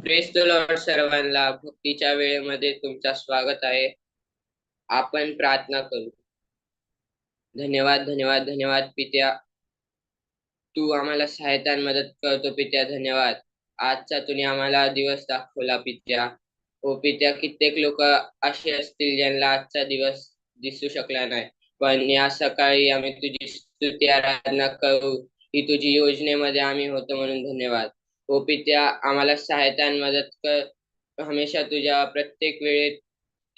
Press the Lord सर्वांना भक्तीच्या वेळेमध्ये तुमचा स्वागत आहे. आपण प्रार्थना करू. धन्यवाद धन्यवाद धन्यवाद पित्या, तू आम्हाला सहायता मदत करतो पित्या. धन्यवाद. आजचा तुम्ही आम्हाला दिवस दाखवला पित्या. हो पित्या, कित्येक लोक असे असतील ज्यांना आजचा दिवस दिसू शकला नाही, पण या सकाळी आम्ही तुझी स्तुती आराधना करू. ही तुझी योजनेमध्ये आम्ही होतो म्हणून धन्यवाद. हो पित्या, आम्हाला सहायता मदत कर. हमेशा तुझ्या प्रत्येक वेळेत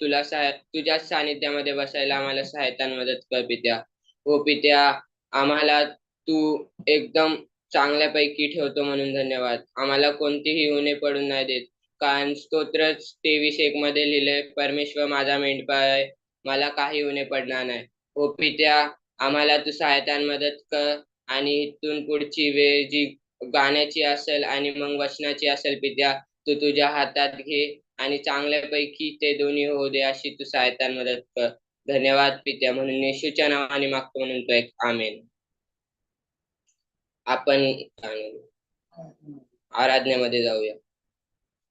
तुझ्या सानिध्यामध्ये बसायला आम्हाला सहायता मदत कर पित्या. हो पित्या, आम्हाला तू एकदम चांगल्यापैकी ठेवतो म्हणून धन्यवाद. आम्हाला कोणतीही उणे पडून नाही देत, कारण स्तोत्र 23:1 मध्ये लिहिले, परमेश्वर माझा मेंढपाळ आहे, मला काही उणे पडणार नाही. हो पित्या, आम्हाला तू सहायता मदत कर. आणि इथून पुढची वेळ जी गाण्याची असेल आणि मग वचनाची असेल पित्या, तू तुझ्या हातात घे आणि चांगल्यापैकी ते दोन्ही होऊ दे, अशी तू सहायता मदत कर. धन्यवाद पित्या, म्हणून येशूच्या नावाने मागतो म्हणून तो एक आमेन. आपण आराधनेमध्ये जाऊया.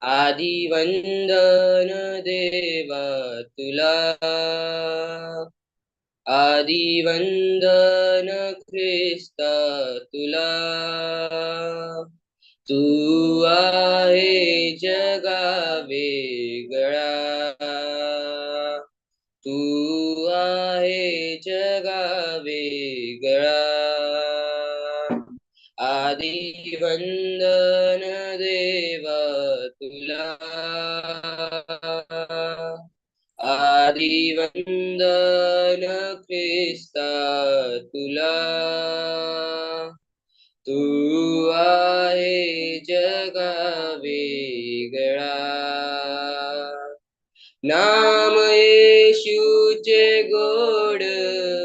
आधी वंदन देवा तुला, आधी वंदन ख्रिस्ता तुला. तू आहे जगा वेगळा, तू आहे जगा वेगळा. आधी वंदन देवा तुला, आधी वंदन ख्रिस्ता तुला. तू आहे जगा वेगळा. नाम येशूचे गोड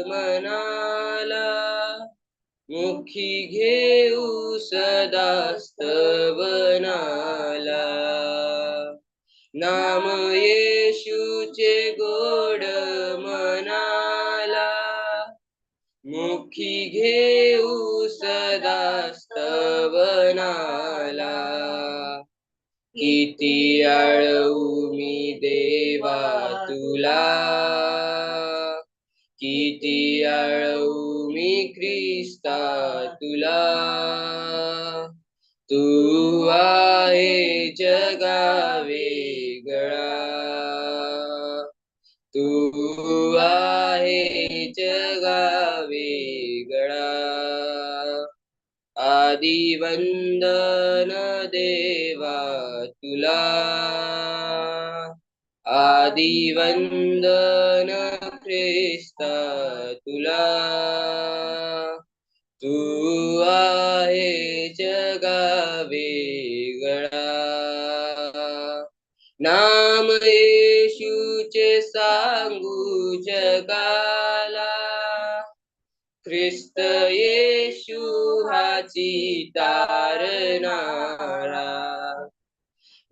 मनाला, मुखी घेऊ सदा स्तवनाला. नाम येशूचे गोड मनाला, मुखी घेऊ सदा स्तवनाला. किती आळवू मी देवा तुला, किती आळवू मी ख्रिस्ता तुला. तू आहे जगा वेगळा, तू आहे जगा वेगळा. आधी वंदन देवा तुला, आधी वंदन ख्रिस्ता तुला. तू आहे जगा वेगळा. नाम येशूचे सांगू जगाला, ख्रिस्त येशू हाची तारणारा.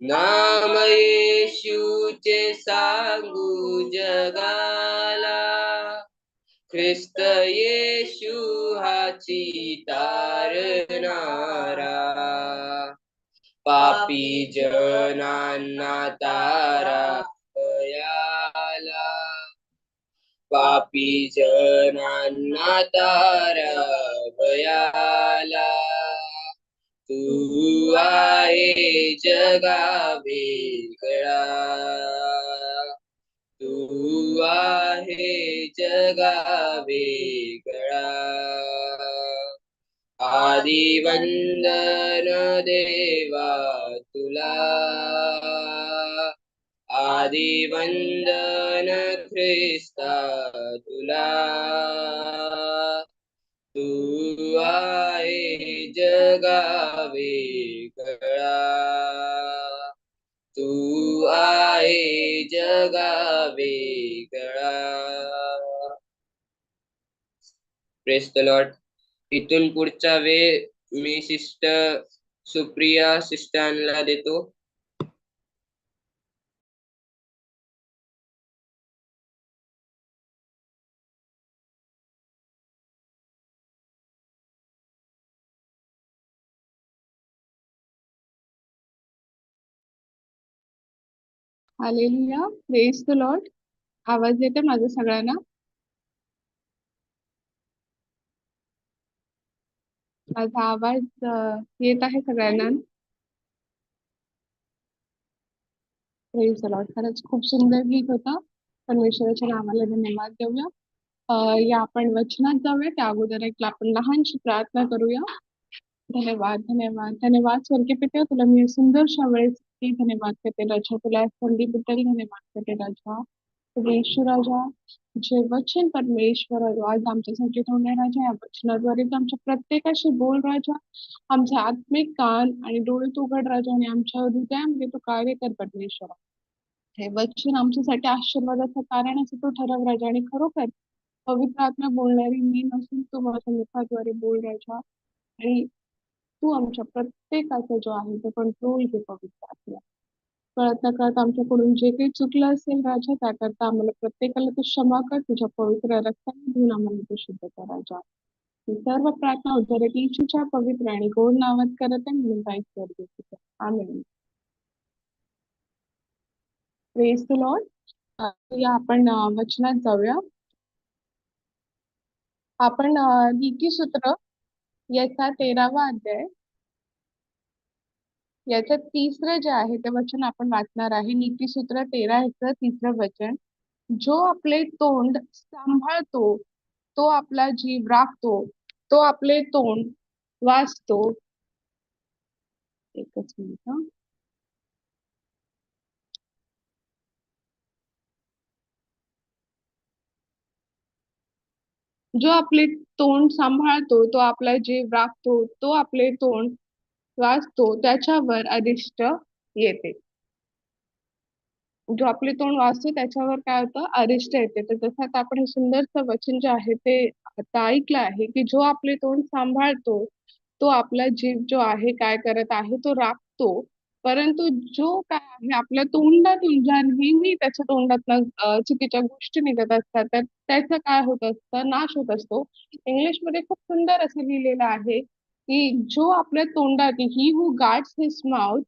नाम येशूचे सांगू जगाला, ख्रिस्त येशू हाची तारणारा. पापी जनांना तारा भयाला, पापी जनांना तारा भयाला. तू आहे जगा वेगळा, तू आहे जगा वेगळा. आधी वंदन देवा तुला, आधी वंदन ख्रिस्ता तुला. तू आहे जगा वेगळा, तू आहे जगा वेगळा. Press the Lord. इथून पुढचा वेळ मी सिस्टर सुप्रिया सिस्टरला देतो. हालेलुया. Praise the Lord. आवाज येते माझा सगळ्यांना? माझा आवाज येत आहे सगळ्यांना? Praise the Lord. खरंच खूप सुंदर गीत होता. परमेश्वराच्या नावाला धन्यवाद देऊया. या आपण वचनात जाऊया. त्या अगोदर एक आपण लहानशी प्रार्थना करूया. धन्यवाद, धन्यवाद, धन्यवाद स्वर्गीय पित्या, तुला मी सुंदरशा वेळेसाठी धन्यवाद करते राजा. तुला या संधीबद्दल धन्यवाद करते राजा. परमेश्वर राजा, जे वचन परमेश्वर आज आमच्यासाठी ठेवले राजा, या वचनाद्वारे तू आमच्या प्रत्येकाशी बोल राजा. आमचे आत्मिक कान आणि डोळे तू उघड राजा, आणि आमच्या हृदयामध्ये तू कार्य कर परमेश्वर. हे वचन आमच्यासाठी आशीर्वादाचं कारण असं तू ठरव राजा, आणि खरोखर पवित्र आत्मा बोलणारी मी नसून तू माझ्या मुखाद्वारे बोल राजा. आणि तू आमच्या प्रत्येकाचा जो आहे तो कंट्रोल घे पवित्र आत्मा. कळत नकळत आमच्याकडून जे काही चुकलं असेल राजा, त्याकरता आम्हाला प्रत्येकाला तू क्षमा कर. तुझ्या पवित्र रक्ताने धुवून आम्हाला तू शुद्ध कर राजा. ही सर्व प्रार्थना उद्धारक येशूच्या पवित्र आणि गोड नावात करत आहे म्हणून काहीच कर. आमेन. Praise the Lord. या आपण वचनात जाऊया. आपण नीतिसूत्र याचा 13वा अध्याय, याच्यात तिसरं जे आहे ते वचन आपण वाचणार आहे. नीतिसूत्र 13 याचं तिसरं वचन. जो आपले तोंड सांभाळतो तो आपला जीव राखतो, तो आपले तोंड वाचतो. एकच मिनिट हं. जो आपले तोंड सांभाळतो तो आपला जीव राखतो, तो आपले तोंड वाचतो, त्याच्यावर अरिष्ट येते. जो आपले तोंड वाचतो त्याच्यावर काय होतं? अरिष्ट येते. तर जसं आता आपण हे सुंदरसं वचन जे आहे ते आता ऐकलं आहे, की जो आपले तोंड सांभाळतो तो आपला जीव जो आहे काय करत आहे तो राखतो. परंतु जो काय आहे आपल्या तोंडातून ज्या नेहमी त्याच्या तोंडातनं चुकीच्या गोष्टी निघत असतात, तर त्याचं काय होत असतं? नाश होत असतो. इंग्लिशमध्ये खूप सुंदर असं लिहिलेलं आहे, की जो आपल्या तोंडात he who guards his mouth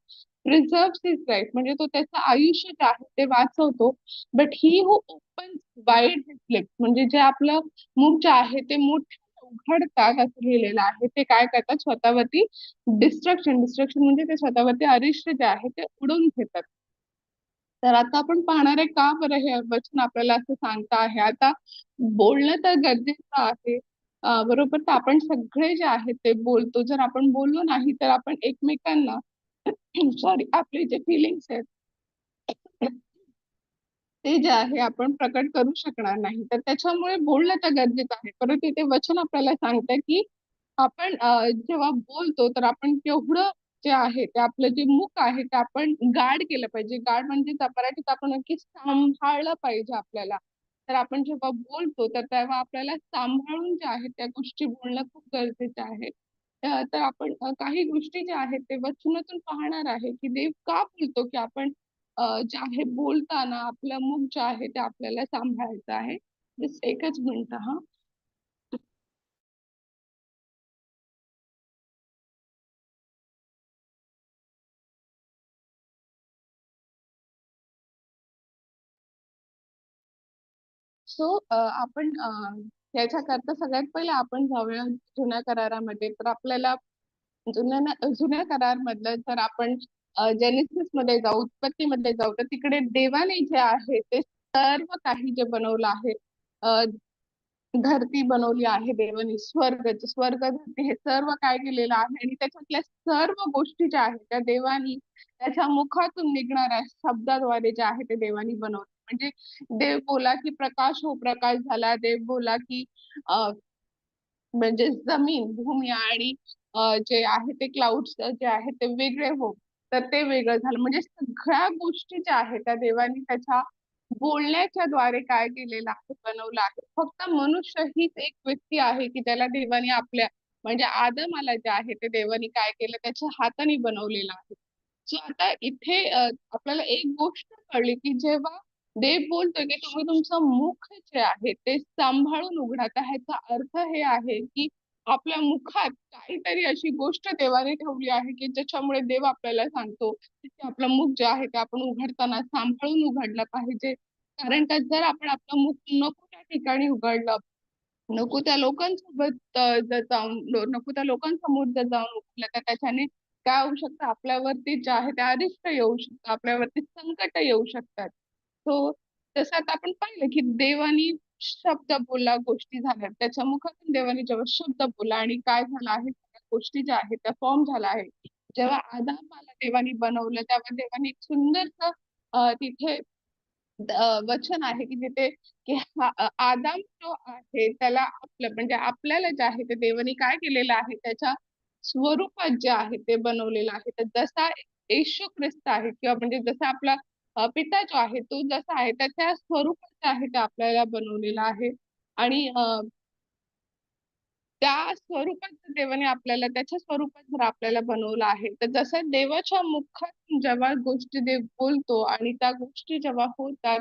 preserves his life, म्हणजे तो त्याचं आयुष्य जे आहे ते वाचवतो. But he who opens wide his lips, म्हणजे जे आपलं मुख जे आहे ते मोठं उघडतात असं लिहिलेलं आहे, ते काय करतात? स्वतःवरती डिस्ट्रक्शन डिस्ट्रक्शन म्हणजे ते स्वतःवरती अरिष्ट जे आहे ते उडवून घेतात. तर आता आपण पाहणार आहे का बरं हे वचन आपल्याला असं सांगता आहे. आता बोलणं तर गरजेचं आहे, बरोबर. तर आपण सगळे जे आहेत ते बोलतो. जर आपण बोललो नाही तर आपण एकमेकांना सॉरी आपले जे फिलिंग्स आहेत ते जे आहे आपण प्रकट करू शकणार नाही. तर त्याच्यामुळे बोलणं तर गरजेचं आहे. परंतु इथे वचन आपल्याला सांगतं की आपण जेव्हा बोलतो तर आपण केवढं जे आहे ते आपलं जे मुख आहे ते आपण गार्ड केलं पाहिजे. गार्ड म्हणजे मराठीत आपण नक्की सांभाळलं पाहिजे आपल्याला. तर आपण जेव्हा बोलतो तर तेव्हा आपल्याला सांभाळून जे आहे त्या गोष्टी बोलणं खूप गरजेचं आहे. तर आपण काही गोष्टी ज्या आहेत ते वचनातून पाहणार आहे की देव का बोलतो की आपण जे आहे बोलताना आपलं मुख जे आहे ते आपल्याला सांभाळायचं आहे. जस्ट एकच मिनिट हा. सो आपण याच्याकरता सगळ्यात पहिले आपण जाऊया जुन्या करारामध्ये. तर आपल्याला जुन्या करारमधलं जर आपण जेनेसिस मध्ये जाऊ, उत्पत्तीमध्ये जाऊ, तर तिकडे देवाने जे आहे ते सर्व काही जे बनवलं आहे, धरती बनवली आहे देवानी, स्वर्ग धरती हे सर्व काय केलेलं आहे, आणि त्याच्यातल्या सर्व गोष्टी ज्या आहेत त्या देवानी त्याच्या मुखातून निघणाऱ्या शब्दाद्वारे जे आहे ते देवानी बनवलं. म्हणजे देव बोला की प्रकाश हो, प्रकाश झाला. देव बोला की म्हणजे जमीन भूमी आणि जे आहे ते क्लाउड्स जे आहे ते वेगळे हो, तर ते वेगळं झालं. म्हणजे सगळ्या गोष्टी ज्या आहेत त्या देवानी त्याच्या बोलण्याच्या द्वारे काय केलेलं आहे, बनवलं आहे. फक्त मनुष्य हीच एक व्यक्ती आहे की त्याला देवानी आपल्या म्हणजे आदमाला जे आहे ते देवानी काय केलं, त्याच्या हाताने बनवलेलं आहे. सो आता इथे आपल्याला एक गोष्ट कळली की जेव्हा देव बोलतोय की तुम्ही तुमचं मुख जे आहे ते सांभाळून उघडा, तर ह्याचा अर्थ हे आहे की आपल्या मुखात काहीतरी अशी गोष्ट देवाने ठेवली आहे की ज्याच्यामुळे देव आपल्याला सांगतो की आपलं मुख जे आहे ते आपण उघडताना सांभाळून उघडलं पाहिजे. कारण का जर आपण आपलं मुख नको त्या ठिकाणी उघडलं, नको त्या लोकांसोबत जर जाऊन नको त्या लोकांसमोर जर जाऊन उभलं तर त्याच्याने काय होऊ शकतं, आपल्यावरती जे आहे ते अरिष्ट येऊ शकतं, आपल्यावरती संकट येऊ शकतात. तो तसं आता आपण पाहिलं की देवानी शब्द बोलला, गोष्टी झाल्या, त्याच्या मुखातून देवाने जेव्हा शब्द बोलला आणि काय झालं आहे, सगळ्या गोष्टी ज्या आहेत त्या फॉर्म झाल्या आहे. जेव्हा आदामाला देवानी बनवलं तेव्हा देवाने एक सुंदरस तिथे वचन आहे की जिथे की आदाम जो आहे त्याला आपलं म्हणजे आपल्याला जे आहे ते देवाने काय केलेलं आहे, त्याच्या स्वरूपात जे आहे ते बनवलेलं आहे. तर जसा येशू ख्रिस्त आहे किंवा म्हणजे जसा आपला पिता जो आहे तो जसा आहे त्याच्या स्वरूपात जे आहे ते आपल्याला बनवलेला आहे. आणि त्या स्वरूपात जर देवाने आपल्याला त्याच्या स्वरूपात जर आपल्याला बनवलं आहे, तर जसं देवाच्या मुखात जेव्हा गोष्टी देव बोलतो आणि त्या गोष्टी जेव्हा होतात,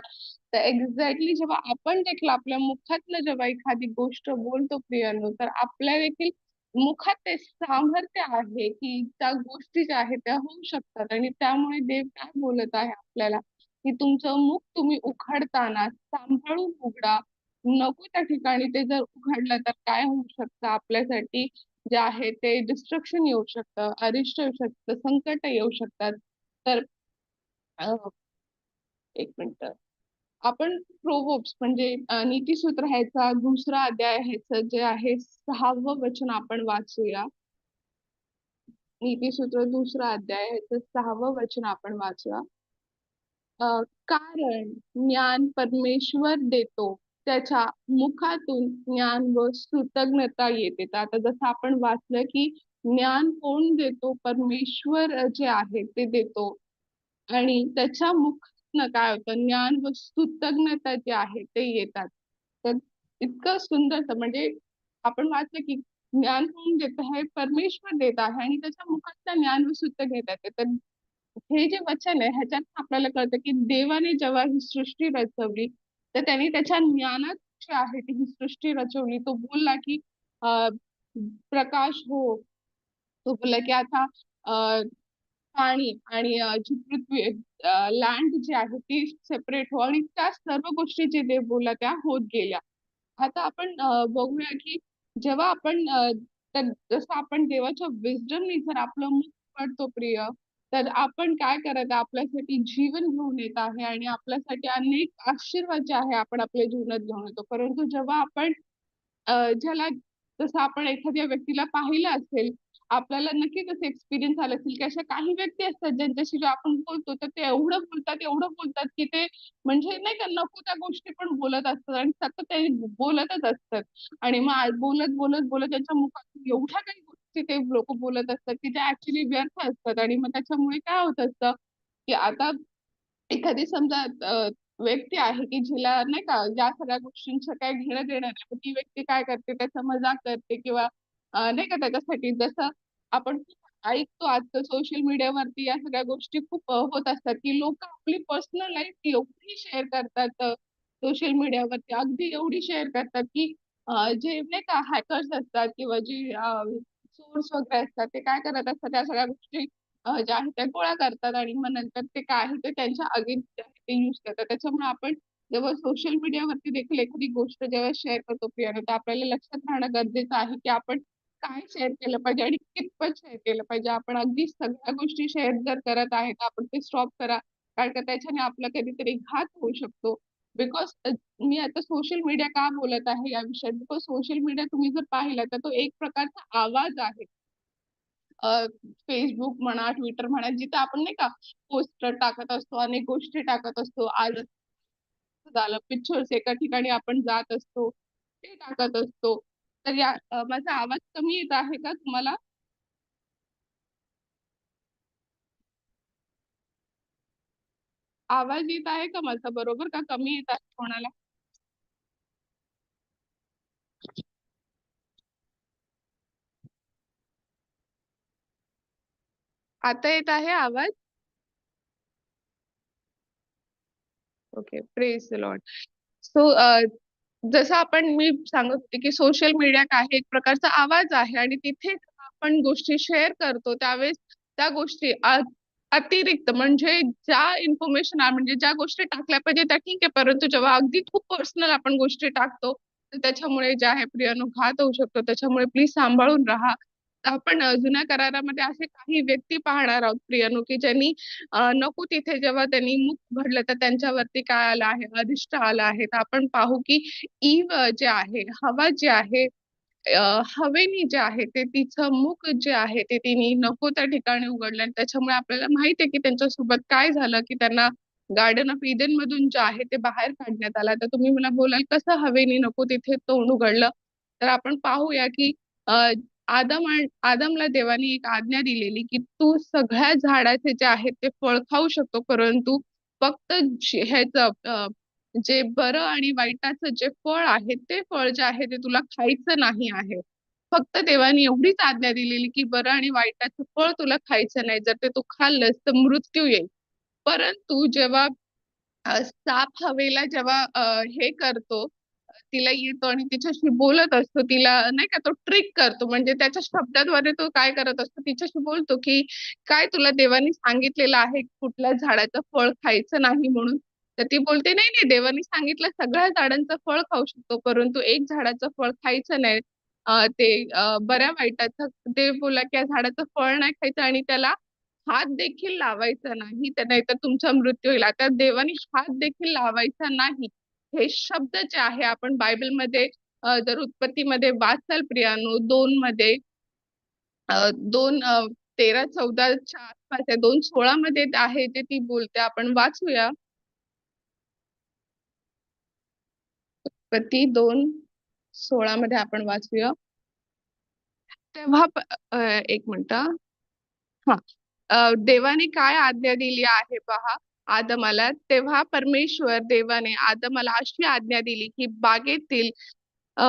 तर एक्झॅक्टली जेव्हा आपण देखील आपल्या मुखातनं जेव्हा एखादी गोष्ट बोलतो प्रियांनो, तर आपल्या देखील मुखात ते सामर्थ्य आहे की त्या गोष्टी ज्या आहेत त्या होऊ शकतात. आणि त्यामुळे देव काय बोलत आहे आपल्याला, की तुमचं मुख तुम्ही उघडताना सांभाळून उघडा. नको त्या ठिकाणी ते जर उघडलं तर काय होऊ शकतं आपल्यासाठी, जे आहे ते डिस्ट्रक्शन येऊ शकतं, अरिष्ट येऊ शकतं, संकट येऊ शकतात. तर अं, एक मिनिट, आपण प्रोव्हर्ब्स म्हणजे नीतिसूत्र ह्याचा दुसरा अध्याय ह्याचं जे आहे 6वं वचन आपण वाचूया. नीतिसूत्र दुसरा अध्याय ह्याचं 6वं वचन आपण वाचूया. कारण ज्ञान परमेश्वर देतो, त्याच्या मुखातून ज्ञान व कृतज्ञता येते. तर आता जसं आपण वाचलं की ज्ञान कोण देतो, परमेश्वर जे आहे ते देतो. आणि त्याच्या मुखातनं काय होतं, ज्ञान व कृतज्ञता जे आहे ते येतात. तर इतकं सुंदर म्हणजे आपण वाचलं की ज्ञान कोण देत आहे, परमेश्वर देत आहे आणि त्याच्या मुखातनं ज्ञान व कृतज्ञता येते. तर हे जे वचन आहे ह्याच्यात आपल्याला कळतं की देवाने जेव्हा ही सृष्टी रचवली, तर त्यांनी त्याच्या ज्ञानात जे आहे ती ही सृष्टी रचवली. तो बोलला की अं, प्रकाश हो. तो बोलला की आता अं, पाणी आणि जी पृथ्वी लँड जी आहे ती सेपरेट हो, आणि त्या सर्व गोष्टी जे देव बोलला त्या होत गेल्या. आता आपण बघूया की जेव्हा आपण तर जसं आपण देवाच्या विजडमनी जर आपलं मुख पडतो प्रिय, तर आपण काय करत आहे, आपल्यासाठी जीवन घेऊन येत आहे आणि आपल्यासाठी अनेक आशीर्वाद जे आहे आपण आपल्या जीवनात घेऊन येतो. परंतु जेव्हा आपण ज्याला जसं आपण एखाद्या व्यक्तीला पाहिलं असेल, आपल्याला नक्कीच असं एक्सपिरियन्स आला असेल की अशा काही व्यक्ती असतात ज्यांच्याशी जे आपण बोलतो तर ते एवढं बोलतात की ते म्हणजे नाही का नको त्या गोष्टी पण बोलत असतात आणि सतत ते बोलतच असतात. आणि मग बोलत बोलत बोलत त्यांच्या मुखातून एवढ्या काही गोष्टी ते लोक बोलत असतात की त्या ऍक्च्युली व्यर्थ असतात. आणि मग त्याच्यामुळे काय होत असतं की आता एखादी समजा व्यक्ती आहे की जिला नाही का या सगळ्या गोष्टींचं काय घेणं देणं नाही, मग ती व्यक्ती काय करते, त्याचा मजाक करते किंवा नाही का त्याच्यासाठी जसं आपण ऐकतो आजकाल सोशल मीडियावरती या सगळ्या गोष्टी खूप होत असतात की लोक आपली पर्सनल लाईफ एवढी शेअर करतात सोशल मीडियावरती, अगदी एवढी शेअर करतात की जे नाही का हॅकर्स असतात किंवा जे सोर्स वगैरे असतात ते काय करत असतात, त्या सगळ्या गोष्टी ज्या आहेत त्या गोळा करतात आणि मग नंतर ते काय आहे ते त्यांच्या अगेन्स्ट ते युज करतात. त्याच्यामुळे आपण जेव्हा सोशल मीडियावरती देखील एखादी गोष्ट जेव्हा शेअर करतो प्रियानो, तर आपल्याला लक्षात राहणं गरजेचं आहे की आपण काय शेअर केलं पाहिजे आणि कितपत शेअर केलं पाहिजे. आपण अगदी सगळ्या गोष्टी शेअर जर करत आहे तर आपण ते स्टॉप करा. कारण का त्याच्याने आपला कधीतरी घात होऊ शकतो. बिकॉज मी आता सोशल मीडिया का बोलत आहे या विषयात, बिकॉज सोशल मीडिया तुम्ही जर पाहिला तर तो एक प्रकारचा आवाज आहे. फेसबुक म्हणा, ट्विटर म्हणा, जिथे आपण नाही का पोस्टर टाकत असतो, अनेक गोष्टी टाकत असतो. आज असं झालं, पिक्चर्स एका ठिकाणी आपण जात असतो, ते टाकत असतो. तर या माझा आवाज कमी येत आहे का तुम्हाला? आवाज येत आहे का माझा बरोबर, का कमी येत आहे कोणाला? आता येत आहे आवाज? Okay, praise the Lord. So जसं मी सांगत होते की सोशल मीडिया काय आहे, एक प्रकारचा आवाज आहे आणि तिथे आपण गोष्टी शेअर करतो त्यावेळेस त्या गोष्टी अतिरिक्त म्हणजे ज्या इन्फॉर्मेशन म्हणजे ज्या गोष्टी टाकल्या पाहिजे त्या ठीक आहे, परंतु जेव्हा अगदी खूप पर्सनल आपण गोष्टी टाकतो तर त्याच्यामुळे जे आहे प्रियानो घात होऊ शकतो. त्याच्यामुळे प्लीज सांभाळून राहा. आपण जुन्या करारामध्ये असे काही व्यक्ती पाहणार आहोत प्रियानो की ज्यांनी नको तिथे जेव्हा त्यांनी मुख उघडलं तर त्यांच्यावरती काय आलं आहे, अरिष्ट आलं आहे. तर आपण पाहू की ईव जे आहे, हवा जे आहे, हवेनी जे आहे ते तिचं मुख जे आहे ते तिने नको त्या ठिकाणी उघडलं आणि त्याच्यामुळे आपल्याला माहित आहे की त्यांच्यासोबत काय झालं की त्यांना गार्डन ऑफ इडन मधून जे आहे ते बाहेर काढण्यात आला. तर तुम्ही मला बोलाल कसं हवेनी नको तिथे तोंड उघडलं? तर आपण पाहूया की अ, आदमला देवाने एक आज्ञा दिलेली की तू सगळ्या झाडाचे जे आहेत ते फळ खाऊ शकतो, परंतु फक्त ह्याचं जे बरं आणि वाईटाचं जे फळ आहे ते फळ जे आहे ते तुला खायचं नाही आहे. फक्त देवाने एवढीच आज्ञा दिलेली की बरं आणि वाईटाचं फळ तुला खायचं नाही. जर ते तू खाल्लंस तर मृत्यू येईल. परंतु जेव्हा साप हवेला जेव्हा हे करतो, तिला येतो आणि तिच्याशी बोलत असतो, तिला नाही का तो ट्रिक करतो म्हणजे त्याच्या शब्दाद्वारे तो काय करत असतो, तिच्याशी बोलतो की काय तुला देवानी सांगितलेलं आहे कुठल्या झाडाचं फळ खायचं नाही म्हणून. तर ती बोलते नाही नाही, देवानी सांगितलं सगळ्या झाडांचं फळ खाऊ शकतो, परंतु एक झाडाचं फळ खायचं नाही. ते बऱ्या वाईटाचं देव बोला की या झाडाचं फळ नाही खायचं आणि त्याला हात देखील लावायचा नाही, तर नाहीतर तुमचा मृत्यू होईल. आता देवाने हात देखील लावायचा नाही हे शब्द जे आहे आपण बायबलमध्ये जर उत्पत्तीमध्ये वाचाल प्रियानो 2 मध्ये 2:13-14च्या आसपास आहे, 2:16 मध्ये आहे जे ती बोलते, आपण वाचूया. उत्पत्ती 2:16 मध्ये आपण वाचूया. तेव्हा एक मिनिट. हा. देवाने काय आज्ञा दिली आहे पहा आदमाला. तेव्हा परमेश्वर देवाने आदमाला अशी आज्ञा दिली की बागेतील अ,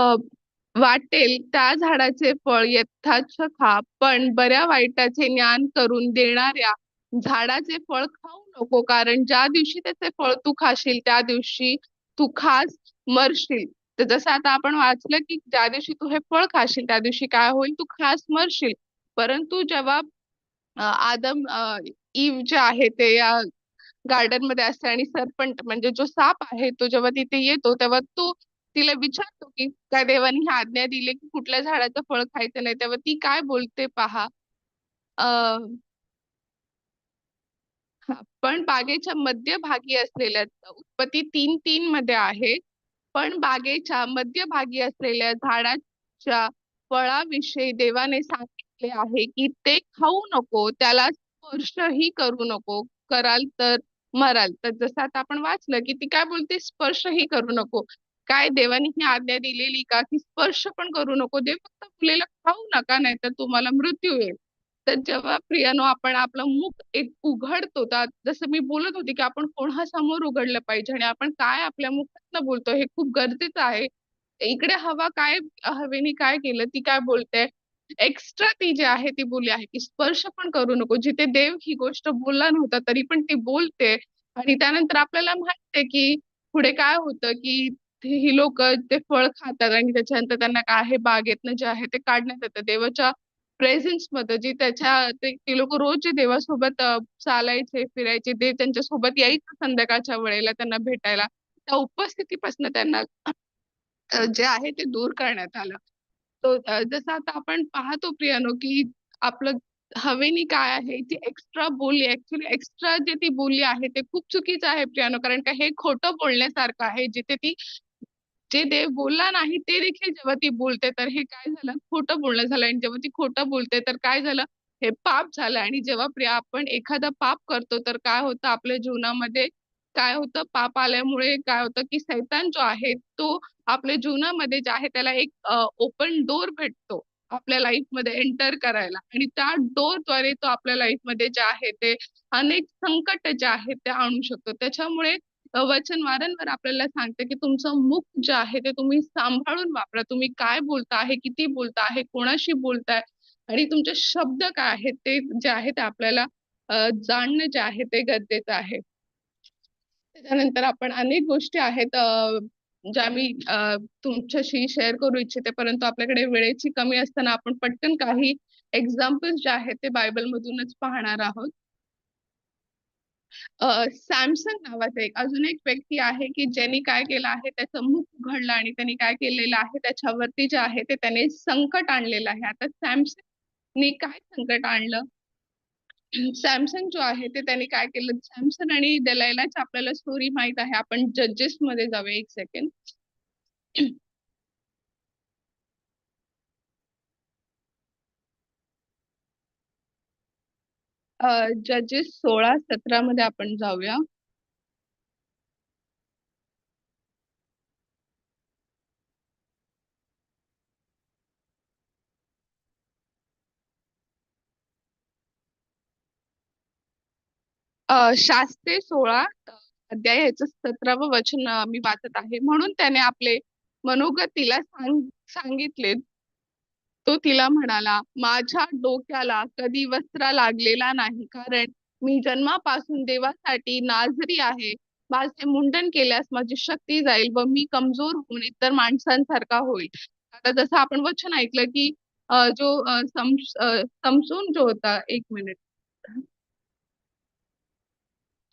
वाटेल त्या झाडाचे फळ यथाच खा, पण बऱ्या वाईटाचे ज्ञान करून देणाऱ्या झाडाचे फळ खाऊ नको, कारण ज्या दिवशी त्याचे फळ तू खाशील त्या दिवशी तू खास मरशील. तर जसं आता आपण वाचलं की ज्या दिवशी तू हे फळ खाशील त्या दिवशी काय होईल, तू खास मरशील. परंतु जेव्हा ईव जे आहे ते या गार्डन मध्ये असते आणि सरपंच म्हणजे जो साप आहे तो जेव्हा तिथे येतो तेव्हा तो तिला विचारतो की काय देवाने ही आज्ञा दिली की कुठल्या झाडाचं फळ खायचं नाही. तेव्हा ती काय बोलते पहा. हा, पण बागेच्या मध्यभागी असलेल्या उत्पत्ती 3:3 मध्ये आहे. पण बागेच्या मध्यभागी असलेल्या झाडाच्या फळाविषयी देवाने सांगितले आहे की ते खाऊ नको, त्याला स्पर्शही करू नको, कराल तर मराल. तर जसं आता आपण वाचलं की ती काय बोलते, स्पर्शही करू नको. काय देवाने ही आज्ञा दिलेली का की स्पर्श पण करू नको? देव फक्त फुलेला खाऊ नका नाही तर तुम्हाला मृत्यू येईल. तर जेव्हा प्रियानो आपण आपलं मुख एक उघडतो तर जसं मी बोलत होते की आपण कोणासमोर उघडलं पाहिजे आणि आपण काय आपल्या मुखातनं बोलतो हे खूप गरजेचं आहे. इकडे हवेने काय केलं, ती काय बोलते, एक्स्ट्रा ती जी आहे ती बोलली आहे की स्पर्श पण करू नको. जिथे देव ही गोष्ट बोलला नव्हता तरी पण ती बोलते आणि त्यानंतर आपल्याला माहित आहे की पुढे काय होतं की ही लोक ते फळ खातात आणि त्याच्यानंतर त्यांना काय आहे बागेतनं जे आहे ते काढण्यात येतं देवाच्या प्रेझेन्स मध्ये. जी ती लोक रोज जे देवासोबत चालायचे फिरायचे, देव त्यांच्या सोबत यायचं संध्याकाळच्या वेळेला त्यांना भेटायला, त्या उपस्थितीपासून त्यांना जे आहे ते दूर करण्यात आलं. तो जसं आता आपण पाहतो प्रियानो की आपलं हवेनी काय आहे ती एक्स्ट्रा बोलली, ऍक्च्युली एक्स्ट्रा जे ती बोलली आहे ते खूप चुकीचं आहे प्रियानो, कारण का हे खोटं बोलण्यासारखं आहे. जिथे ती जे देव बोलला नाही ते देखील जेव्हा ती बोलते तर हे काय झालं, खोटं बोलणं झालं. आणि जेव्हा ती खोटं बोलते तर काय झालं, हे पाप झालं. आणि जेव्हा प्रिया आपण एखादा पाप करतो तर काय होतं आपल्या जीवनामध्ये, काय होतं पाप आल्यामुळे काय होतं की सैतान जो आहे तो आपल्या जीवनामध्ये जे आहे त्याला एक ओपन डोर भेटतो आपल्या लाईफ मध्ये एंटर करायला, आणि त्या डोरद्वारे तो आपल्या लाईफ मध्ये जे आहे ते अनेक संकट जे आहेत ते आणू शकतो. त्याच्यामुळे वचन वारंवार आपल्याला सांगते की तुमचं मुख जे आहे ते तुम्ही सांभाळून वापरा. तुम्ही काय बोलता आहे, किती बोलता आहे, कोणाशी बोलताय आणि तुमचे शब्द काय आहेत ते जे आहे ते आपल्याला जाणणं जे आहे ते गरजेचं आहे. त्याच्यानंतर आपण अनेक गोष्टी आहेत ज्या मी तुमच्याशी शेअर करू इच्छिते, परंतु आपल्याकडे वेळेची कमी असताना आपण पटकन काही एक्झाम्पल्स जे आहेत ते बायबल मधूनच पाहणार आहोत. सॅमसन नावाचा अजून एक व्यक्ती आहे की ज्यांनी काय केलं आहे, त्याचं मुख उघडलं आणि त्यांनी काय केलेलं आहे, त्याच्यावरती जे आहे ते त्याने संकट आणलेलं आहे. आता सॅमसनने काय संकट आणलं? सॅमसन जो आहे ते त्यांनी काय केलं, सॅमसन आणि दलायलाची आपल्याला स्टोरी माहित आहे. आपण जजेस मध्ये जाऊया एक सेकंड. जजेस 16-17 मध्ये आपण जाऊया. शास्त्रे 16 अध्याय ह्याचं 17वं वचन मी वाचत आहे. म्हणून त्याने आपले मनोगत तिला सांगितले. तो तिला म्हणाला, माझ्या डोक्याला कधी वस्त्रा लागलेला नाही, कारण मी जन्मापासून देवासाठी नाझरी आहे. माझे मुंडन केल्यास माझी शक्ती जाईल व मी कमजोर होऊन इतर माणसांसारखा होईल. आता जसं आपण वचन ऐकलं की समसून जो होता, एक मिनिट,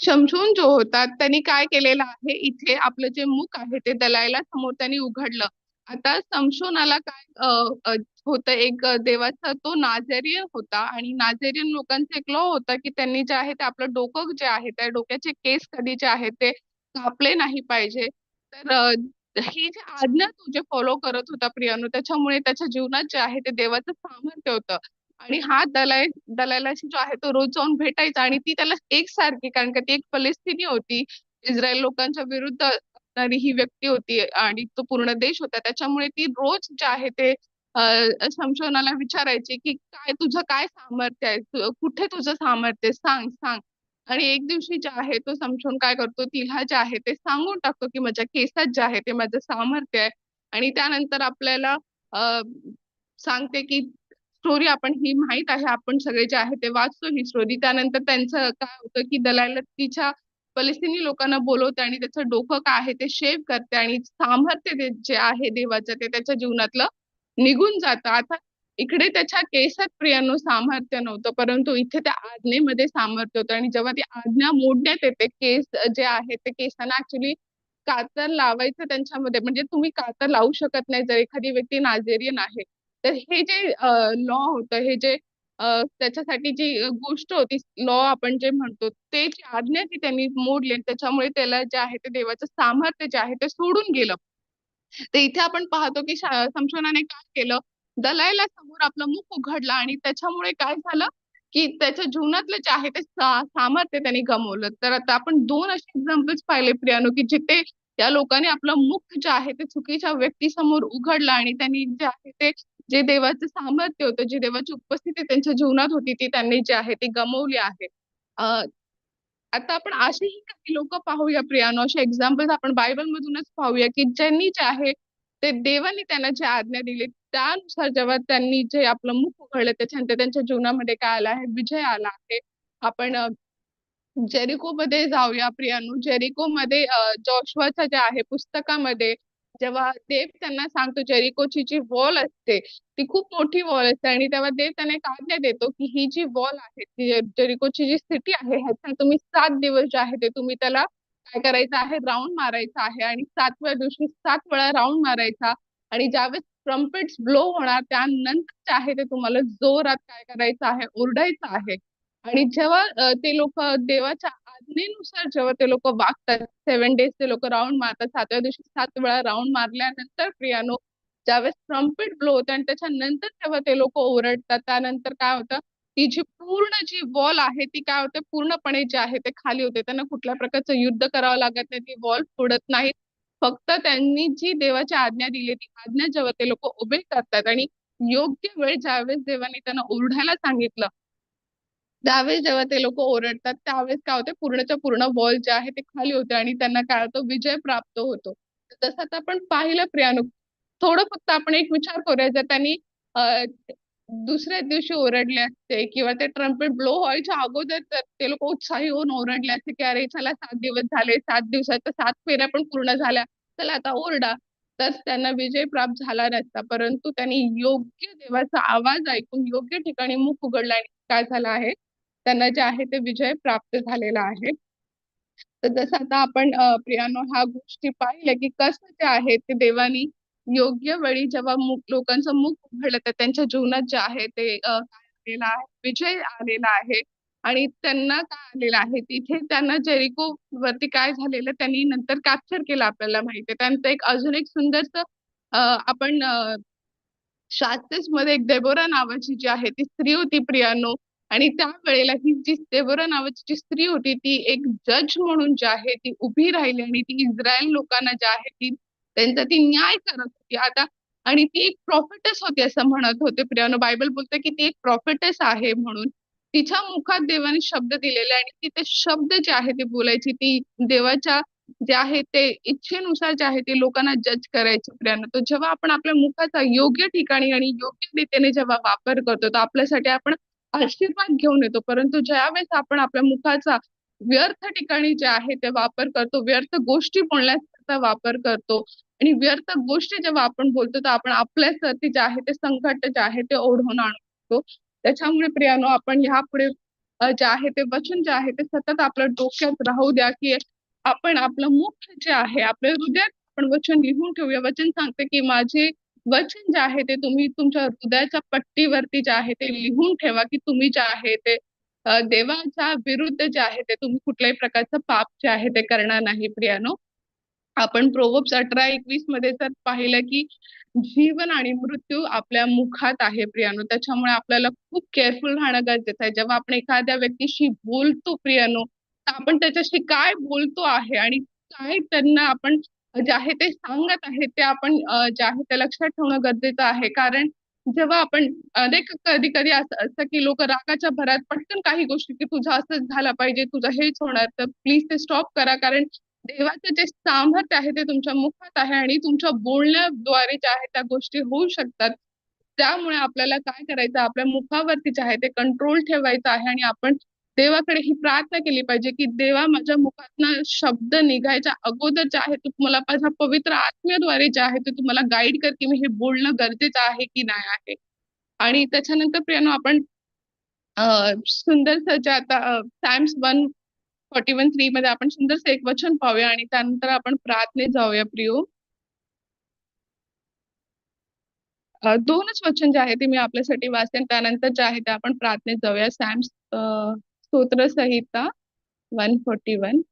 शमशून जो होता त्यांनी काय केलेलं आहे, इथे आपलं जे मुख आहे ते दलायला समोर त्यांनी उघडलं. आता समशोनाला काय होतं, एक देवाचा तो नाझेरियन होता आणि नाझेरियन लोकांचा एक लॉ होता की त्यांनी जे आहे ते आपलं डोकं जे आहे त्या डोक्याचे केस कधी जे आहेत ते कापले नाही पाहिजे. तर ही जी आज्ञा तो जे फॉलो करत होता प्रियानो, त्याच्यामुळे त्याच्या जीवनात जे आहे ते देवाचं सामर्थ्य होतं. आणि हा दलालाशी जो आहे तो रोज जाऊन भेटायचा आणि ती त्याला एकसारखी, कारण का ती एक फलस्तिनी होती, इस्रायल लोकांच्या विरुद्ध असणारी ही व्यक्ती होती आणि तो पूर्ण देश होता. त्याच्यामुळे ती रोज जे आहे ते शमशोनाला विचारायची की काय तुझं काय सामर्थ्य आहे, कुठे तुझं सामर्थ्य आहे? सांग सांग. आणि एक दिवशी जे आहे तो शमशोन काय करतो, तिला जे आहे ते सांगून टाकतो की माझ्या केसात जे आहे ते माझं सामर्थ्य आहे. आणि त्यानंतर आपल्याला अ, सांगते की स्टोरी आपण ही माहित आहे, आपण सगळे जे आहे ते वाचतो ही स्टोरी. त्यानंतर त्यांचं काय होतं की दलाला तिच्या फलस्तिनी लोकांना बोलवते आणि त्याचं डोकं काय आहे ते शेव करते आणि सामर्थ्य जे आहे देवाचं ते त्याच्या जीवनातलं निघून जातं. आता इकडे त्याच्या केसात प्रियानो सामर्थ्य नव्हतं, परंतु इथे त्या आज्ञेमध्ये सामर्थ्य होतं. आणि जेव्हा ती आज्ञा मोडण्यात येते, केस जे आहे ते केसांना ऍक्च्युली कातर लावायचं त्यांच्यामध्ये, म्हणजे तुम्ही कातर लावू शकत नाही जर एखादी व्यक्ती नाझेरियन आहे. तर हे जे लॉ होतं, हे जे त्याच्यासाठी जी गोष्ट होती, लॉ आपण जे म्हणतो, ते जी आज्ञा ती त्यांनी मोडली आणि त्याच्यामुळे त्याला जे आहे ते देवाचं सामर्थ्य जे आहे ते सोडून गेलं. तर इथे आपण पाहतो की संशोधनाने काय केलं, दलायला समोर आपलं मुख उघडलं आणि त्याच्यामुळे काय झालं की त्याच्या जीवनातलं जे आहे ते सामर्थ्य त्यांनी गमावलं. तर आता आपण दोन असे एक्झाम्पल्स पाहिले प्रियानो की जिथे या लोकांनी आपलं मुख जे आहे ते चुकीच्या व्यक्तीसमोर उघडलं आणि त्यांनी जे आहे ते जे देवाचं सामर्थ्य होतं, जी देवाची उपस्थिती त्यांच्या जीवनात होती, ती त्यांनी जे आहे ती गमावली आहे. आता आपण असेही काही लोक पाहूया प्रियानो, असे एक्झाम्पल्स आपण बायबल मधूनच पाहूया की ज्यांनी जे आहे ते देवाने त्यांना जे आज्ञा दिली त्यानुसार जेव्हा त्यांनी जे आपलं मुख उघडलं, त्याच्यानंतर त्यांच्या जीवनामध्ये काय आला आहे, विजय आला आहे. आपण जेरिको मध्ये जाऊया प्रियानो. जेरिको मध्ये जॉशुआच्या जे आहे पुस्तकामध्ये जेव्हा देव त्यांना सांगतो, जेरिकोची जी वॉल असते ती खूप मोठी वॉल असते आणि तेव्हा देव त्यांना एक आज्ञा देतो की ही जी वॉल आहे, जेरिकोची जी सिटी आहे, ह्याचा तुम्ही 7 दिवस जे आहे ते तुम्ही त्याला काय करायचं आहे, राऊंड मारायचा आहे. आणि 7व्या दिवशी 7 वेळा राऊंड मारायचा. आणि ज्यावेळेस ट्रम्पेट्स ब्लो होणार त्यानंतर जे आहे ते तुम्हाला जोरात काय करायचं आहे, ओरडायचं आहे. आणि जेव्हा ते लोक देवाच्या आज्ञेनुसार जेव्हा ते लोक वागतात, 7 डेज ते लोक राऊंड मारतात, 7व्या दिवशी 7 वेळा राऊंड मारल्यानंतर प्रियानो ज्यावेळेस ट्रम्पेट ब्लो होते आणि त्याच्यानंतर जेव्हा ते लोक ओरडतात, त्यानंतर काय होतं, ती जी पूर्ण जी वॉल आहे ती काय होते, पूर्णपणे जे आहे ते खाली होते. त्यांना कुठल्या प्रकारचं युद्ध करावं लागत नाही, ती वॉल फोडत नाहीत. फक्त त्यांनी जी देवाची आज्ञा दिली ती आज्ञा जेव्हा ते लोक ओबे करतात आणि योग्य वेळ ज्यावेळेस देवाने त्यांना ओरडायला सांगितलं, त्यावेळेस जेव्हा ते लोक ओरडतात त्यावेळेस काय होते, पूर्णच्या पूर्ण वॉल जे आहे ते खाली होते आणि त्यांना काय होतं, विजय प्राप्त होतो. तसं आता आपण पाहिलं प्रियानो, थोडं फक्त आपण एक विचार करूया, जर त्यांनी अ, दुसऱ्या दिवशी ओरडले असते किंवा ते ट्रम्पेट ब्लो व्हायच्या अगोदर तर ते लोक उत्साही होऊन ओरडले असते की अरे चला 7 दिवस झाले, 7 दिवसाच्या 7 फेऱ्या पण पूर्ण झाल्या, चला आता ओरडा, तर त्यांना विजय प्राप्त झाला नसता. परंतु त्यांनी योग्य देवाचा आवाज ऐकून योग्य ठिकाणी मुख उघडलं आणि काय झालं आहे, त्यांना जे आहे ते विजय प्राप्त झालेला आहे. तर जसं आता आपण प्रियानो ह्या गोष्टी पाहिल्या की कसं जे आहे ते देवानी योग्य वेळी जेव्हा लोकांचं मुख उघडलं तर त्यांच्या जीवनात जे आहे ते काय आलेलं आहे, विजय आलेला आहे. आणि त्यांना काय आलेलं आहे, तिथे त्यांना जेरिको वरती काय झालेलं त्यांनी नंतर कॅप्चर केलं आपल्याला माहिती आहे. त्यांचं एक अजून एक सुंदरसं आपण शास्त्रीस मध्ये एक देबोरा नावाची जी आहे ती स्त्री होती प्रियानो. आणि त्या वेळेला ही जी देबोरा नावाची जी स्त्री होती ती एक जज म्हणून जी आहे ती उभी राहिली आणि ती इस्रायल लोकांना जी आहे ती त्यांचा ती न्याय करत होती आता. आणि ती एक प्रॉफिटेस होती असं म्हणत होते प्रियानो. बायबल बोलते की ती एक प्रॉफिटेस आहे म्हणून. तिच्या मुखात देवाने शब्द दिलेले आणि ती ते शब्द जे आहे ते बोलायची, ती देवाच्या जे आहे ते इच्छेनुसार जे आहे ते लोकांना जज करायचे प्रियानो. तर जेव्हा आपण आपल्या मुखाचा योग्य ठिकाणी आणि योग्य रीतीने जेव्हा वापर करतो तर आपल्यासाठी आपण आशीर्वाद घेऊन येतो. परंतु ज्यावेळेस आपण आपल्या मुखाचा व्यर्थ ठिकाणी जे आहे ते वापर करतो, व्यर्थ गोष्टी बोलण्याचा वापर करतो आणि व्यर्थ गोष्टी जेव्हा आपण बोलतो तर आपण आपल्यासाठी जे आहे ते संकट जे आहे ते ओढवून आणतो. त्याच्यामुळे प्रियानो आपण ह्यापुढे जे आहे ते वचन जे आहे ते सतत आपल्या डोक्यात राहू द्या की आपण आपलं मुख जे आहे आपल्या हृदयात आपण वचन लिहून ठेवूया. वचन सांगते की माझे वचन जे आहे ते तुम्ही तुमच्या हृदयाच्या पट्टीवरती जे आहे ते लिहून ठेवा की तुम्ही जे आहे ते देवाच्या विरुद्ध जे आहे ते तुम्ही कुठल्याही प्रकारचं पाप जे आहे ते करणार नाही प्रियानो. आपण प्रोव्हर्ब्स 18:21 मध्ये जर पाहिलं की जीवन आणि मृत्यू आपल्या मुखात आहे प्रियानो. त्याच्यामुळे आपल्याला खूप केअरफुल राहणं गरजेचं आहे. जेव्हा आपण एखाद्या व्यक्तीशी बोलतो प्रियानो तर आपण त्याच्याशी काय बोलतो आहे आणि काय त्यांना आपण जे आहे ते सांगत आहे ते आपण जे आहे ते लक्षात ठेवणं गरजेचं आहे. कारण जेव्हा आपण अनेक कधी कधी असं असतं की लोक रागाच्या भरात पटकन काही गोष्टी की तुझं असंच झालं पाहिजे, तुझं हेच होणार, तर प्लीज ते स्टॉप करा. कारण देवाचं जे सामर्थ्य आहे ते तुमच्या मुखात आहे आणि तुमच्या बोलण्याद्वारे जे आहे त्या गोष्टी होऊ शकतात. त्यामुळे आपल्याला काय करायचं, आपल्या मुखावरती जे आहे ते कंट्रोल ठेवायचं आहे आणि आपण देवाकडे ही प्रार्थना केली पाहिजे की देवा माझ्या मुखातनं शब्द निघायच्या अगोदर जे आहे ते तुम्हाला माझ्या पवित्र आत्म्याद्वारे जे आहे ते तुम्हाला गाईड कर की मी हे बोलणं गरजेचं आहे की नाही आहे. आणि त्याच्यानंतर प्रियानो आपण सुंदरसं जे आता सायम्स 141:3 मध्ये आपण सुंदरसं एक वचन पाहूया आणि त्यानंतर आपण प्रार्थनेत जाऊया प्रियो. दोनच वचन जे आहे ते मी आपल्यासाठी वाचते आणि त्यानंतर जे आहे ते आपण प्रार्थनेत जाऊया. सायम्स स्तोत्र संहिता 141.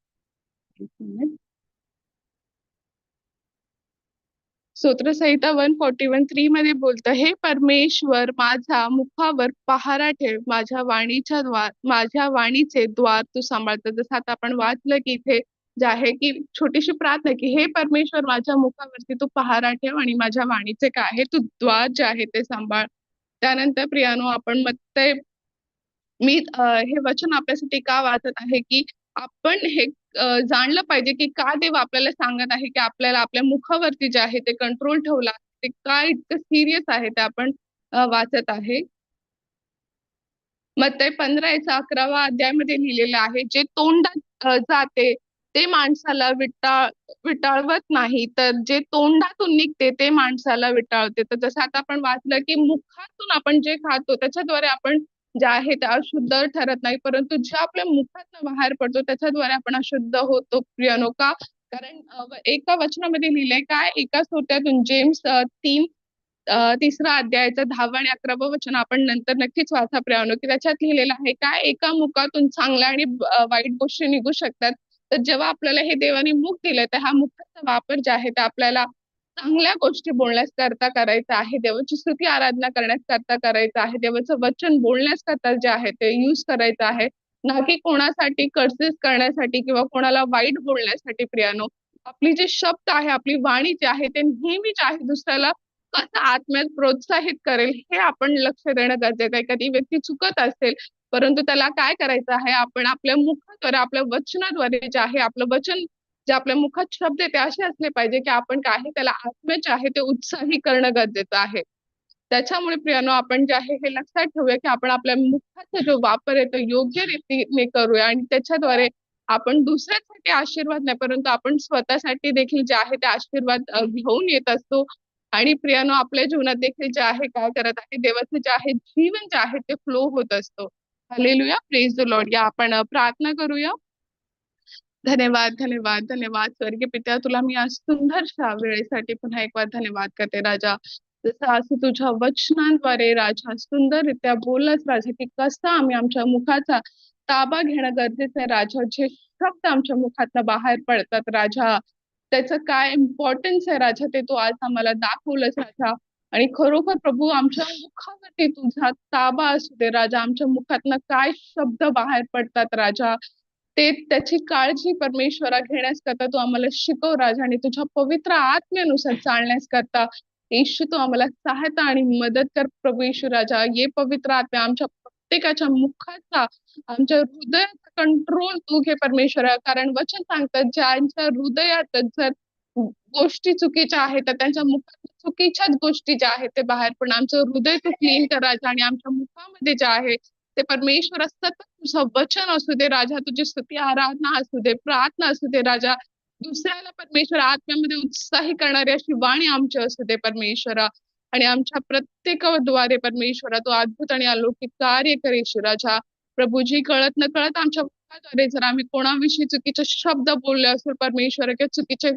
स्तोत्रसंहिता 141:3 मध्ये बोलतं, हे परमेश्वर माझ्या मुखावर पहारा ठेव, माझ्या वाणीचे द्वार तू सांभाळतो. जसं आता आपण वाचलं की इथे जे आहे की छोटीशी प्रार्थना की हे परमेश्वर माझ्या मुखावरती तू पहारा ठेव आणि माझ्या वाणीचे काय आहे तू द्वार जे आहे ते सांभाळ. त्यानंतर प्रियानो आपण मत्तई मी हे वचन आपल्यासाठी का वाचत आहे की आपण हे जाणलं पाहिजे की का देव आपल्याला सांगत आहे की आपल्याला आपल्या मुखावरती जे आहे ते कंट्रोल ठेवला, ते काय इतकं सिरियस आहे ते आपण वाचत आहे. मत्तई 15 याचा 11वा अध्यायामध्ये लिहिलेलं आहे, जे तोंडात जाते ते माणसाला विटाळवत नाही, तर जे तोंडातून निघते ते माणसाला विटाळते. तर जसं आता आपण वाचलं की मुखातून आपण जे खातो त्याच्याद्वारे आपण जे आहे ते अशुद्ध ठरत नाही, परंतु जे आपल्या मुखातनं बाहेर पडतो त्याच्याद्वारे आपण अशुद्ध होतो प्रियानो. का? कारण एका वचनामध्ये लिहिलंय काय, एका सोत्यातून जेम्स 3 तिसरा अध्यायाचं 10वं आणि 11वं वचन आपण नंतर नक्कीच वाचा प्रियानो, की त्याच्यात लिहिलेलं आहे काय, एका मुखातून चांगल्या आणि वाईट गोष्टी निघू शकतात. तर जेव्हा आपल्याला हे देवाने मुख दिलंय तर हा मुखाचा वापर जे आहे ते आपल्याला चांगल्या गोष्टी बोलण्यास करता करायचा आहे, देवाची स्तुती आराधना करण्यास करता करायचं आहे, देवाचं वचन बोलण्यास करता जे आहे ते यूज करायचं आहे, ना की कोणासाठी कर्सेस करण्यासाठी किंवा कोणाला वाईट बोलण्यासाठी प्रियानो. आपली जे शब्द आहे, आपली वाणी जी आहे ते नेहमी जे आहे दुसऱ्याला कसं आत्म्यात प्रोत्साहित करेल हे आपण लक्ष देणं गरजेचं आहे. एखादी व्यक्ती चुकत असेल परंतु त्याला काय करायचं आहे, आपण आपल्या मुखाद्वारे आपल्या वचनाद्वारे जे आहे आपलं वचन जे आपल्या मुखात शब्द आहे ते असे असले पाहिजे की आपण काय आहे त्याला आत्म्याचे आहे ते उत्साही करणं गरजेचं आहे. त्याच्यामुळे प्रियानो आपण जे आहे हे लक्षात ठेवूया की आपण आपल्या मुखाचा जो वापर आहे तो योग्य रीतीने करूया आणि त्याच्याद्वारे आपण दुसऱ्यांसाठी आशीर्वाद नाही, परंतु आपण स्वतःसाठी देखील जे आहे ते आशीर्वाद घेऊन येत असतो. आणि प्रियानो, आपल्या जीवनात देखील जे आहे काय करत आहे, देवाचं जे आहे जीवन जे आहे ते फ्लो होत असतो. Hallelujah, praise the Lord. या आपण प्रार्थना करूया. धन्यवाद, धन्यवाद, धन्यवाद स्वर्गीय पित्या, तुला मी आज सुंदरशा वेळेसाठी पुन्हा एक बार धन्यवाद करते राजा. जसं असं तुझ्या वचनांद्वारे राजा सुंदररित्या बोललास राजा, की कसं आम्ही आमच्या मुखाचा ताबा घेणं गरजेचं आहे राजा. जे शब्द आमच्या मुखातनं बाहेर पडतात राजा, त्याचं काय इम्पॉर्टन्स आहे राजा, ते तू आज आम्हाला दाखवलंस राजा. आणि खरोखर प्रभू, आमच्या मुखावरती तुझा ताबा असू दे राजा. आमच्या मुखातनं काय शब्द बाहेर पडतात राजा, ते त्याची काळजी परमेश्वरा घेण्यास करता तू आम्हाला शिकव राजा. आणि तुझ्या पवित्र आत्म्यानुसार चालण्यास करता येशू तू आम्हाला सहायता आणि मदत कर प्रभू येशू राजा. ये पवित्र आत्मा आमच्या प्रत्येकाच्या मुखाचा, आमच्या हृदयाचा कंट्रोल तू घे परमेश्वरा. कारण वचन सांगतात, ज्यांच्या हृदयात जर गोष्टी चुकीच्या आहेत तर त्यांच्या मुखात चुकीच्याच गोष्टी ज्या आहेत ते बाहेर, पण आमचं हृदय तू क्लीन कर राजा. आणि आमच्या मुखामध्ये जे आहे ते परमेश्वर सतत तुझं वचन असू दे राजा, तुझी स्तुती आराधना असू दे, प्रार्थना असू दे राजा. दुसऱ्याला परमेश्वर आत्म्यामध्ये उत्साही करणारी अशी वाणी आमची असू दे परमेश्वरा. आणि आमच्या प्रत्येकाद्वारे परमेश्वरा तू अद्भुत आणि अलौकिक कार्य करेश राजा. प्रभूजी, कळत न कळत आमच्या मुखाद्वारे जर आम्ही कोणाविषयी चुकीचे शब्द बोलले असेल परमेश्वर, किंवा चुकीचे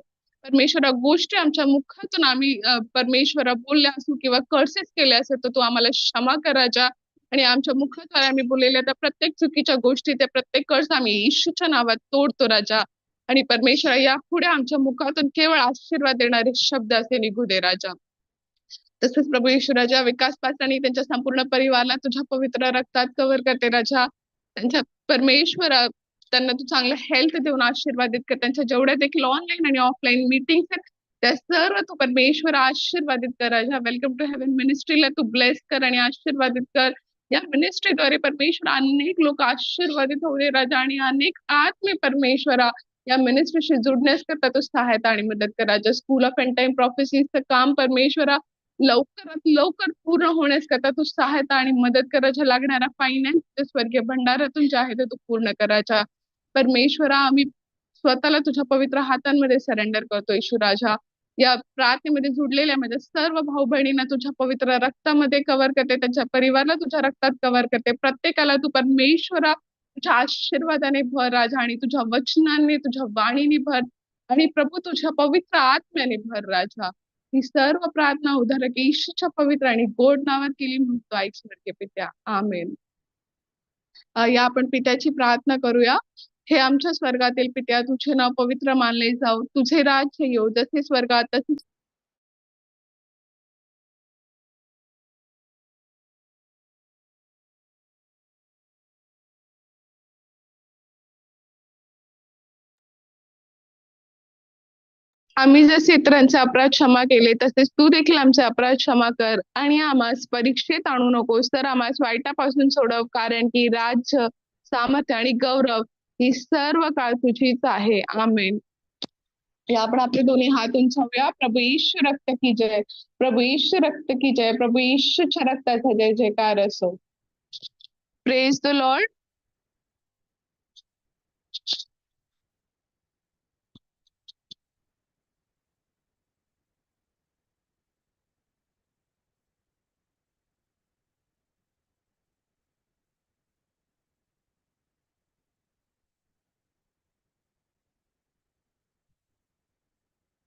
परमेश्वरा गोष्टी आमच्या मुखातून आम्ही परमेश्वरा बोलल्या असू किंवा कर्सेस केले असेल, तर तू आम्हाला क्षमा कर राजा. आणि आमच्या मुखाद्वारे आम्ही बोललेल्या त्या प्रत्येक चुकीच्या गोष्टी, त्या प्रत्येक कर्ज आम्ही येशूच्या नावात तोडतो राजा. आणि परमेश्वरा, यापुढे आमच्या मुखातून केवळ आशीर्वाद देणारे शब्द असे निघू दे राजा. तसंच प्रभू येशू राजा, विकास पास आणि त्यांच्या संपूर्ण परिवाराला तुझ्या पवित्र रक्तात कव्हर करते राजा. त्यांच्या परमेश्वरा, त्यांना तू चांगलं हेल्थ देऊन आशीर्वादित कर. त्यांच्या जेवढ्या देखील ऑनलाईन आणि ऑफलाईन मीटिंग्स आहेत त्या सर्व तू परमेश्वर आशीर्वादित कर राजा. वेलकम टू हेवन मिनिस्ट्रीला तू ब्लेस कर आणि आशीर्वादित कर. या मिनिस्ट्रीद्वारे परमेश्वर अनेक लोक आशीर्वादित होऊ दे राजा. आणि अनेक आत्मे परमेश्वरा या मिनिस्ट्रीशी जुडण्यास करता तू सहायता आणि मदत कर राजा. स्कूल ऑफ एंड टाइम प्रोफेसीचं काम परमेश्वरा लवकरात लवकर पूर्ण होण्यास करता तू सहायता आणि मदत करायच्या. लागणारा फायनान्स स्वर्गीय भंडारातून जे आहे ते तू पूर्ण करायचा. परमेश्वरा, आम्ही स्वतःला तुझ्या पवित्र हातांमध्ये सरेंडर करतो येशू राजा. या प्रार्थनेमध्ये जुडलेल्या माझ्या सर्व भाऊ बहिणींना तुझ्या पवित्र रक्तामध्ये कव्हर करते, त्यांच्या परिवाराला तुझ्या रक्तात कव्हर करते. प्रत्येकाला तू परमेश्वरा तुझ्या आशीर्वादाने भर राजा. आणि तुझ्या वचनाने, तुझ्या वाणीने भर. आणि प्रभू, तुझ्या पवित्र आत्म्याने भर राजा. ही सर्व प्रार्थना उद्धारक येशूच्या पवित्र आणि गोड नावात केली म्हणतो ऐक स्वर्गीय पित्या, आमेन. या आपण पित्याची प्रार्थना करूया. हे आमच्या स्वर्गातील पित्या, तुझे नाव पवित्र मानले जाऊ, तुझे राज्य येऊ, जसे स्वर्गात तसे आम्ही जसे इतरांचे अपराध क्षमा केले तसेच तू देखील आमचे अपराध क्षमा कर. आणि आम्हास परीक्षेत आणू नकोस, तर आम्हास वाईटापासून सोडव. कारण की राज्य, सामर्थ्य आणि गौरव ही सर्व काळ तुझीच आहे, आमेन. या आपण आपले दोन्ही हात उंचावूया. प्रभू येशू रक्त की जय, प्रभू येशू रक्त की जय, प्रभू येशूच्या रक्ताचा जय जयकार असो. Praise the Lord.